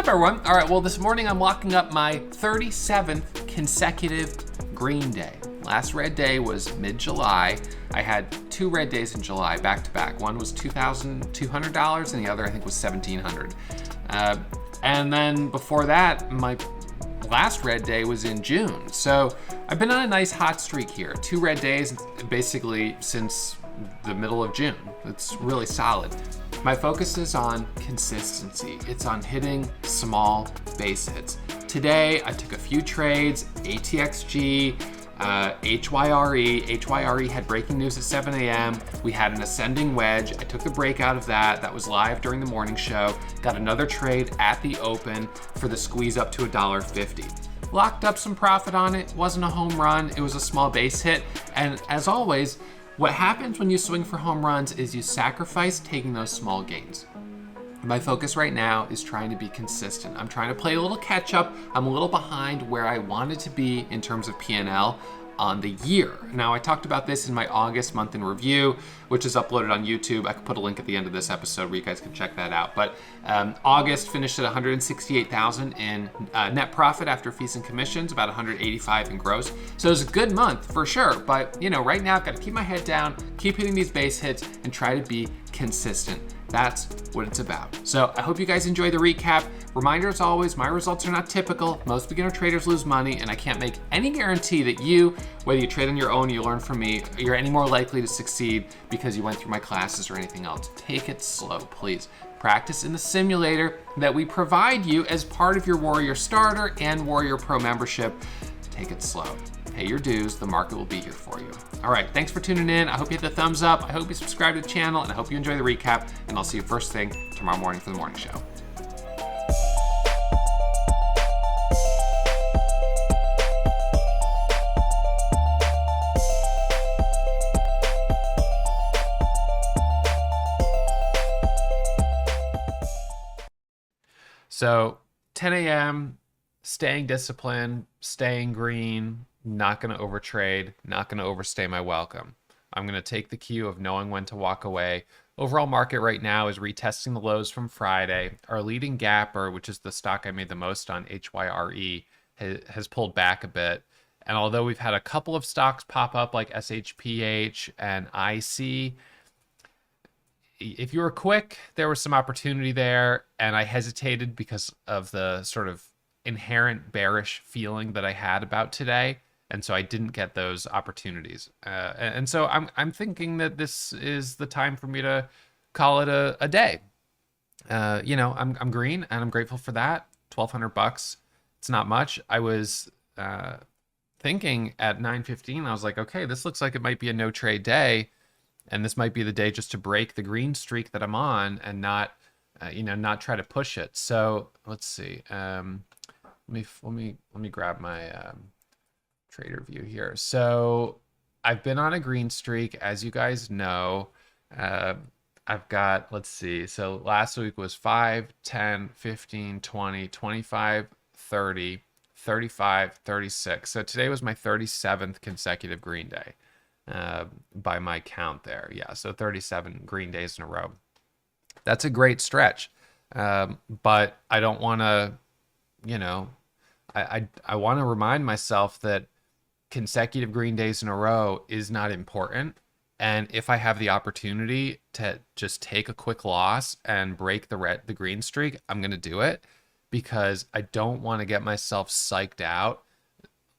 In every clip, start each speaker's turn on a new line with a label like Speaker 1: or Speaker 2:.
Speaker 1: everyone? All right, well, this morning I'm locking up my 37th consecutive green day. Last red day was mid-July. I had 2 red days in July back to back. One was $2,200 and the other I think was $1,700. And then before that, my last red day was in June. So I've been on a nice hot streak here. 2 red days basically since the middle of June. It's really solid. My focus is on consistency. It's on hitting small base hits. Today, I took a few trades, ATXG, HYRE. HYRE had breaking news at 7 a.m. We had an ascending wedge. I took the break out of that. That was live during the morning show. Got another trade at the open for the squeeze up to $1.50. Locked up some profit on it. Wasn't a home run. It was a small base hit. And as always, what happens when you swing for home runs is you sacrifice taking those small gains. My focus right now is trying to be consistent. I'm trying to play a little catch up. I'm a little behind where I wanted to be in terms of P&L on the year. Now, I talked about this in my August month in review, which is uploaded on YouTube. I could put a link at the end of this episode where you guys can check that out. But August finished at $168,000 in net profit after fees and commissions, about $185 in gross. So it was a good month for sure. But right now I've got to keep my head down, keep hitting these base hits, and try to be consistent. That's what it's about. So I hope you guys enjoy the recap. Reminder as always, my results are not typical. Most beginner traders lose money, and I can't make any guarantee that you, whether you trade on your own, you learn from me, you're any more likely to succeed because you went through my classes or anything else. Take it slow, please. Practice in the simulator that we provide you as part of your Warrior Starter and Warrior Pro membership. Take it slow. Pay your dues. The market will be here for you. All right, thanks for tuning in. I hope you hit the thumbs up. I hope you subscribe to the channel, and I hope you enjoy the recap. And I'll see you first thing tomorrow morning for the morning show. So 10 a.m., staying disciplined, staying green, not going to overtrade, not going to overstay my welcome. I'm going to take the cue of knowing when to walk away. Overall market right now is retesting the lows from Friday. Our leading gapper, which is the stock I made the most on, HYRE, has pulled back a bit. And although we've had a couple of stocks pop up like SHPH and IC, if you were quick, there was some opportunity there, and I hesitated because of the sort of inherent bearish feeling that I had about today, and so I didn't get those opportunities. And so I'm thinking that this is the time for me to call it a day. I'm green, and I'm grateful for that. $1,200. It's not much. I was thinking at 9:15, I was like, okay, this looks like it might be a no trade day. And this might be the day just to break the green streak that I'm on and not try to push it. So let's see. Let me grab my trader view here. So I've been on a green streak, as you guys know. I've got, let's see. So last week was 5, 10, 15, 20, 25, 30, 35, 36. So today was my 37th consecutive green day. By my count there. Yeah, so 37 green days in a row. That's a great stretch. But I don't want to, I want to remind myself that consecutive green days in a row is not important. And if I have the opportunity to just take a quick loss and break the green streak, I'm going to do it, because I don't want to get myself psyched out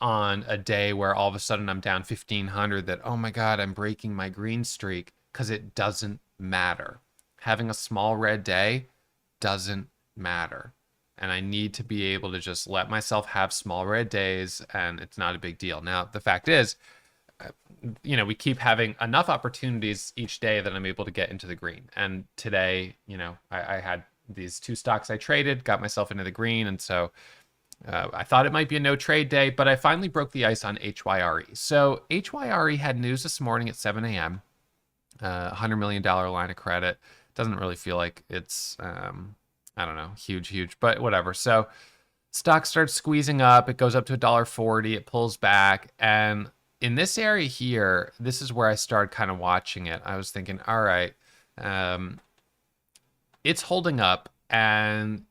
Speaker 1: on a day where all of a sudden I'm down 1,500 that, oh my God, I'm breaking my green streak, because it doesn't matter. Having a small red day doesn't matter. And I need to be able to just let myself have small red days, and it's not a big deal. Now, the fact is, we keep having enough opportunities each day that I'm able to get into the green. And today, I had these 2 stocks I traded, got myself into the green. And so I thought it might be a no trade day, but I finally broke the ice on HYRE. So HYRE had news this morning at 7 a.m., $100 million line of credit. Doesn't really feel like it's, huge, but whatever. So stock starts squeezing up. It goes up to $1.40. It pulls back. And in this area here, this is where I started kind of watching it. I was thinking, all right, it's holding up, and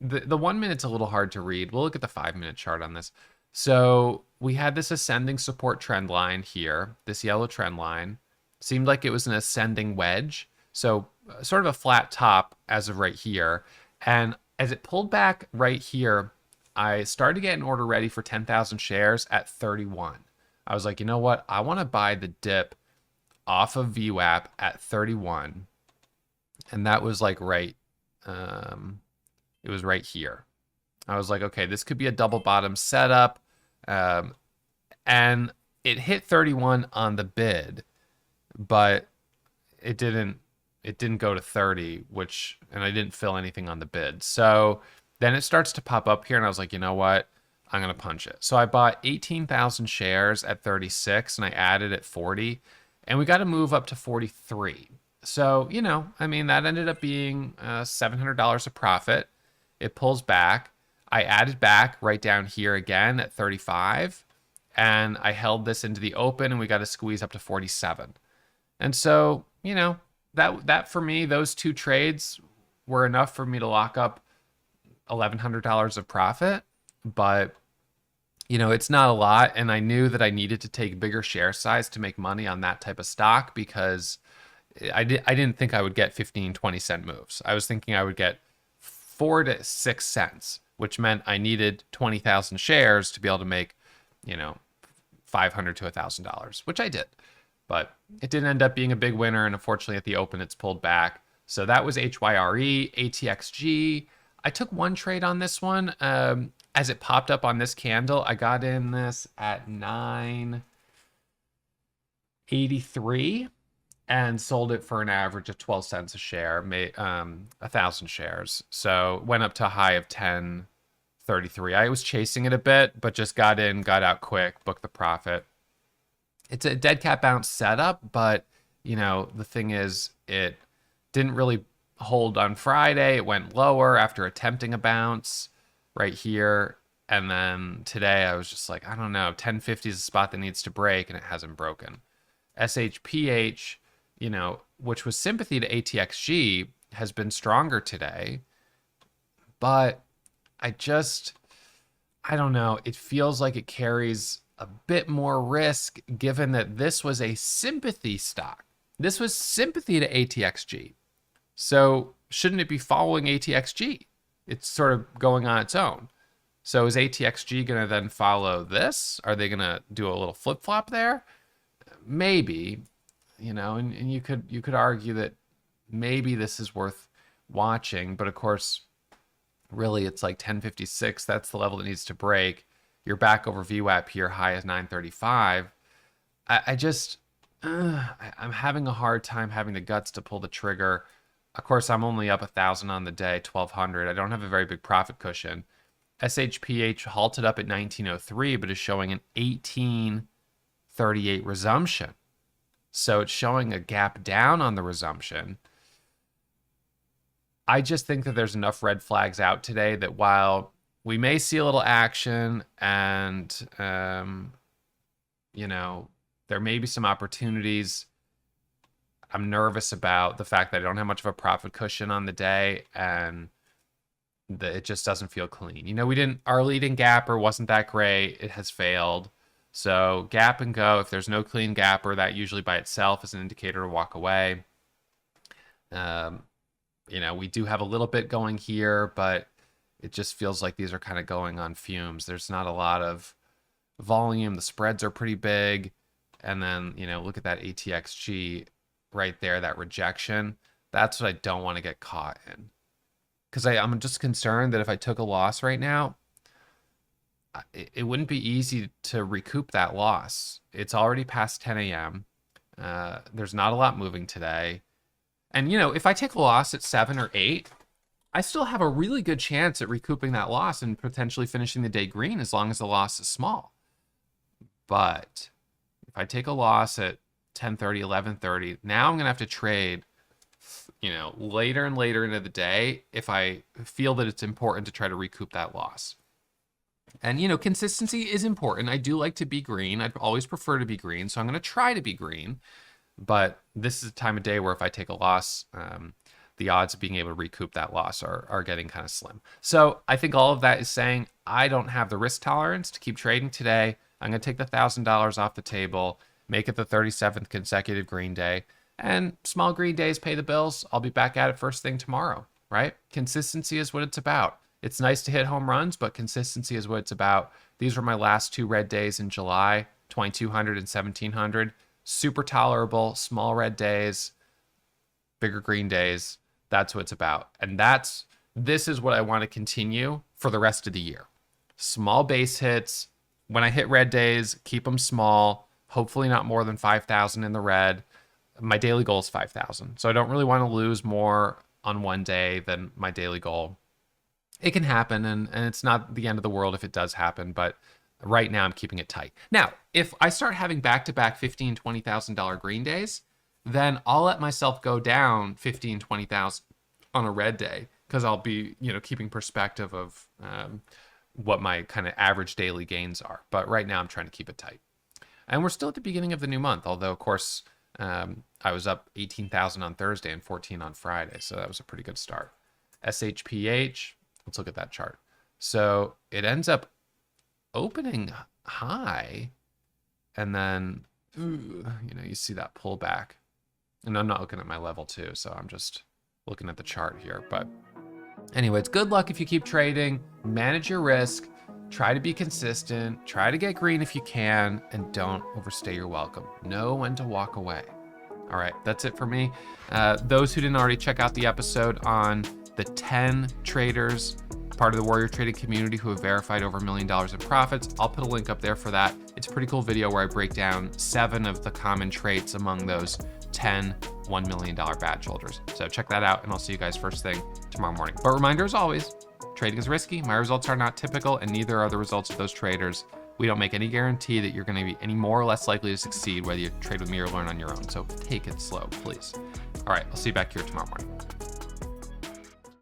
Speaker 1: The 1 minute's a little hard to read. We'll look at the 5 minute chart on this. So we had this ascending support trend line here, this yellow trend line. Seemed like it was an ascending wedge. So sort of a flat top as of right here. And as it pulled back right here, I started to get an order ready for 10,000 shares at 31. I was like, you know what? I want to buy the dip off of VWAP at 31. And that was like right, it was right here. I was like, okay, this could be a double bottom setup. And it hit 31 on the bid, but it didn't go to 30, and I didn't fill anything on the bid. So then it starts to pop up here, and I was like, you know what? I'm going to punch it. So I bought 18,000 shares at 36, and I added at 40, and we got to move up to 43. So, I mean, that ended up being $700 of profit. It pulls back. I added back right down here again at 35, and I held this into the open, and we got to squeeze up to 47. And so, that for me, those two trades were enough for me to lock up $1,100 of profit. But, it's not a lot. And I knew that I needed to take bigger share size to make money on that type of stock, because I didn't think I would get 15, 20 cent moves. I was thinking I would get 4 to 6 cents, which meant I needed 20,000 shares to be able to make, $500 to $1,000, which I did. But it didn't end up being a big winner, and unfortunately at the open it's pulled back. So that was HYRE, ATXG. I took one trade on this one. As it popped up on this candle, I got in this at 9.83 and sold it for an average of 12 cents a share, 1,000 shares. So went up to a high of 10.33. I was chasing it a bit, but just got in, got out quick, booked the profit. It's a dead cat bounce setup, but the thing is, it didn't really hold on Friday. It went lower after attempting a bounce right here. And then today I was just like, I don't know, 1050 is a spot that needs to break, and it hasn't broken. SHPH, which was sympathy to ATXG, has been stronger today. But I don't know. It feels like it carries a bit more risk, given that this was a sympathy stock. This was sympathy to ATXG. So shouldn't it be following ATXG? It's sort of going on its own. So is ATXG going to then follow this? Are they going to do a little flip-flop there? Maybe, and you could argue that maybe this is worth watching, but of course, really it's like 1056. That's the level that needs to break. You're back over VWAP here, high as 935. I'm having a hard time having the guts to pull the trigger. Of course, I'm only up 1,000 on the day, 1,200. I don't have a very big profit cushion. SHPH halted up at 1903, but is showing an 1838 resumption. So it's showing a gap down on the resumption. I just think that there's enough red flags out today that while we may see a little action and, there may be some opportunities, I'm nervous about the fact that I don't have much of a profit cushion on the day, and it just doesn't feel clean. Our leading gapper wasn't that great. It has failed. So gap and go. If there's no clean gapper, that usually by itself is an indicator to walk away. We do have a little bit going here, but it just feels like these are kind of going on fumes. There's not a lot of volume. The spreads are pretty big. And then, look at that ATXG right there, that rejection. That's what I don't want to get caught in. Because I'm just concerned that if I took a loss right now, it wouldn't be easy to recoup that loss. It's already past 10 a.m. There's not a lot moving today. And, if I take a loss at 7 or 8, I still have a really good chance at recouping that loss and potentially finishing the day green as long as the loss is small. But if I take a loss at 10:30, 11:30, now I'm going to have to trade, later and later into the day if I feel that it's important to try to recoup that loss. And, consistency is important. I do like to be green. I'd always prefer to be green. So I'm going to try to be green. But this is a time of day where if I take a loss, the odds of being able to recoup that loss are getting kind of slim. So I think all of that is saying I don't have the risk tolerance to keep trading today. I'm going to take the $1,000 off the table, make it the 37th consecutive green day, and small green days pay the bills. I'll be back at it first thing tomorrow, right? Consistency is what it's about. It's nice to hit home runs, but consistency is what it's about. These were my last 2 red days in July, 2200 and 1700. Super tolerable, small red days, bigger green days. That's what it's about. And this is what I want to continue for the rest of the year. Small base hits. When I hit red days, keep them small, hopefully not more than 5,000 in the red. My daily goal is 5,000. So I don't really want to lose more on one day than my daily goal. It can happen, and it's not the end of the world if it does happen, but right now I'm keeping it tight. Now, if I start having back-to-back $15,000, $20,000 green days, then I'll let myself go down 15,000, 20,000 on a red day, because I'll be, keeping perspective of what my kind of average daily gains are. But right now I'm trying to keep it tight. And we're still at the beginning of the new month, although of course I was up 18,000 on Thursday and 14 on Friday. So that was a pretty good start. SHPH, let's look at that chart. So it ends up opening high, and then, you see that pullback. And I'm not looking at my level 2, so I'm just looking at the chart here. But anyways, good luck if you keep trading. Manage your risk. Try to be consistent. Try to get green if you can, and don't overstay your welcome. Know when to walk away. All right, that's it for me. Those who didn't already check out the episode on the 10 traders, part of the Warrior Trading community, who have verified over $1 million in profits, I'll put a link up there for that. It's a pretty cool video where I break down 7 of the common traits among those 10 $1 million badge holders. So check that out, and I'll see you guys first thing tomorrow morning. But reminder as always, trading is risky. My results are not typical, and neither are the results of those traders. We don't make any guarantee that you're going to be any more or less likely to succeed whether you trade with me or learn on your own. So take it slow, please. All right, I'll see you back here tomorrow morning.